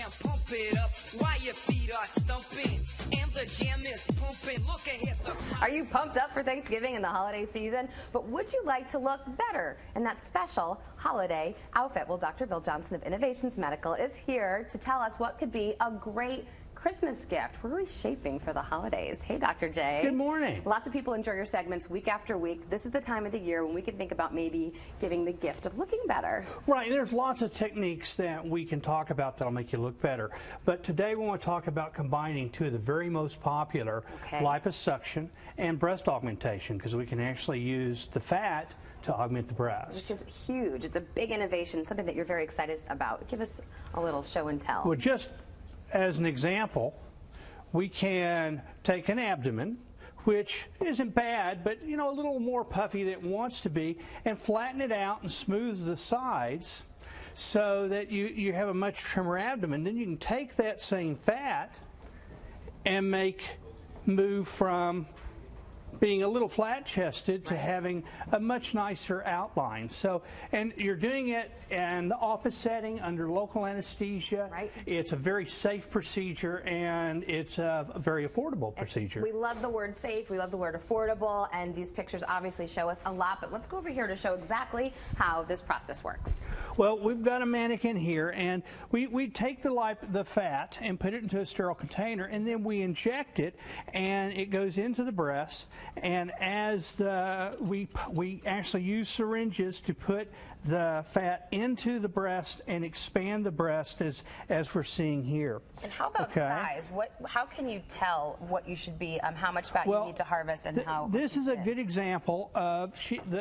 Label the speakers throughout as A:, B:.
A: and pump it up while your feet are stumping and the jam is pumping. Look ahead.
B: Are you pumped up for Thanksgiving and the holiday season? But would you like to look better in that special holiday outfit? Well, Dr. Bill Johnson of Innovations Medical is here to tell us what could be a great Christmas gift. We're reshaping for the holidays. Hey, Dr. J.
C: Good morning.
B: Lots of people enjoy your segments week after week. This is the time of the year when we can think about maybe giving the gift of looking better.
C: Right. There's lots of techniques that we can talk about that'll make you look better. But today we want to talk about combining two of the very most popular, liposuction and breast augmentation, because we can actually use the fat to augment the breast.
B: Which is huge. It's a big innovation, something that you're very excited about. Give us a little show and tell.
C: Well, just as an example, we can take an abdomen, which isn't bad, but a little more puffy than it wants to be, and flatten it out and smooth the sides so that you have a much trimmer abdomen. Then you can take that same fat and move from being a little flat-chested to having a much nicer outline. So, and you're doing it in the office setting under local anesthesia. It's a very safe procedure, and it's a very affordable procedure.
B: We love the word safe, we love the word affordable, and these pictures obviously show us a lot, but let's go over here to show exactly how this process works.
C: Well, we've got a mannequin here, and we take the fat and put it into a sterile container, and then we inject it, and it goes into the breast. And as we actually use syringes to put the fat into the breast and expand the breast as we're seeing here.
B: And how about size? How can you tell what you should be, how much fat you need to harvest, and how?
C: This is a good example of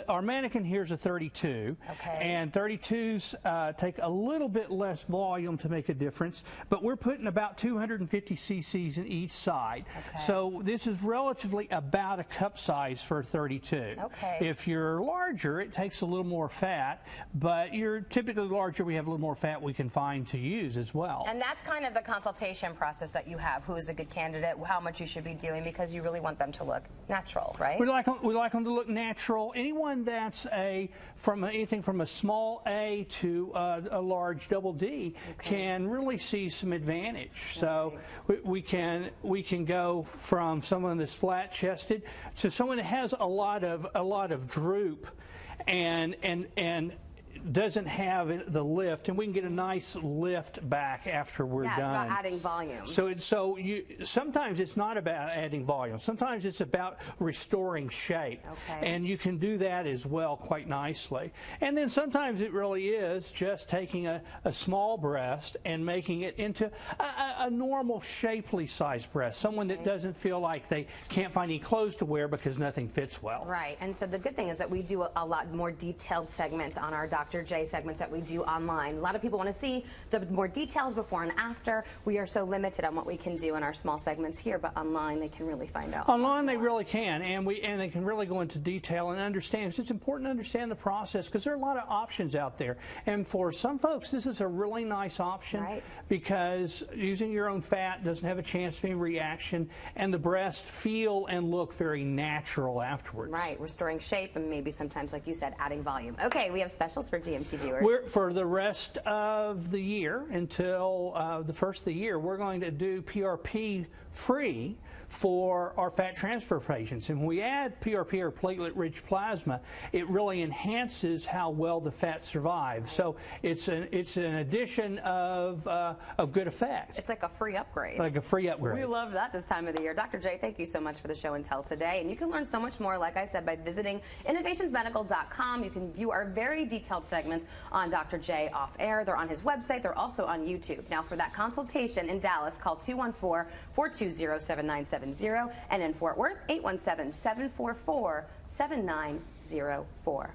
C: our mannequin here is a 32, and 32s take a little bit less volume to make a difference, but we're putting about 250 cc's in each side. So this is relatively about a cup size for a 32. If you're larger, it takes a little more fat, but you're typically larger, we have a little more fat we can find to use as well.
B: And that's kind of the consultation process that you have. Who is a good candidate, how much you should be doing, because you really want them to look natural, right?
C: We like them to look natural. Anyone that's anything from a small A to a large double D can really see some advantage. So we can go from someone that's flat-chested to someone that has a lot of droop and doesn't have the lift, and we can get a nice lift back after we're done.
B: It's about adding volume.
C: Sometimes it's not about adding volume. Sometimes it's about restoring shape, and you can do that as well quite nicely. And then sometimes it really is just taking a small breast and making it into a normal shapely sized breast. Someone that doesn't feel like they can't find any clothes to wear because nothing fits well.
B: Right. And so the good thing is that we do a lot more detailed segments on our Dr. J segments that we do online. A lot of people want to see the more details before and after. We are so limited on what we can do in our small segments here, but online they can really find out.
C: Online they really can, and they can really go into detail and understand. It's important to understand the process because there are a lot of options out there. And for some folks, this is a really nice option because using your own fat doesn't have a chance of any reaction, and the breasts feel and look very natural afterwards.
B: Right, restoring shape and maybe sometimes, like you said, adding volume. Okay, we have specials for GMT viewers.
C: For the rest of the year, until the first of the year, we're going to do PRP free for our fat transfer patients. And when we add PRP or platelet-rich plasma, it really enhances how well the fat survives. So it's an addition of good effect.
B: It's like a free upgrade.
C: Like a free upgrade.
B: We love that this time of the year. Dr. J, thank you so much for the show and tell today. And you can learn so much more, like I said, by visiting innovationsmedical.com. You can view our very detailed segments on Dr. J off air. They're on his website. They're also on YouTube. Now, for that consultation in Dallas, call 214-420-7970. And in Fort Worth, 817-744-7904.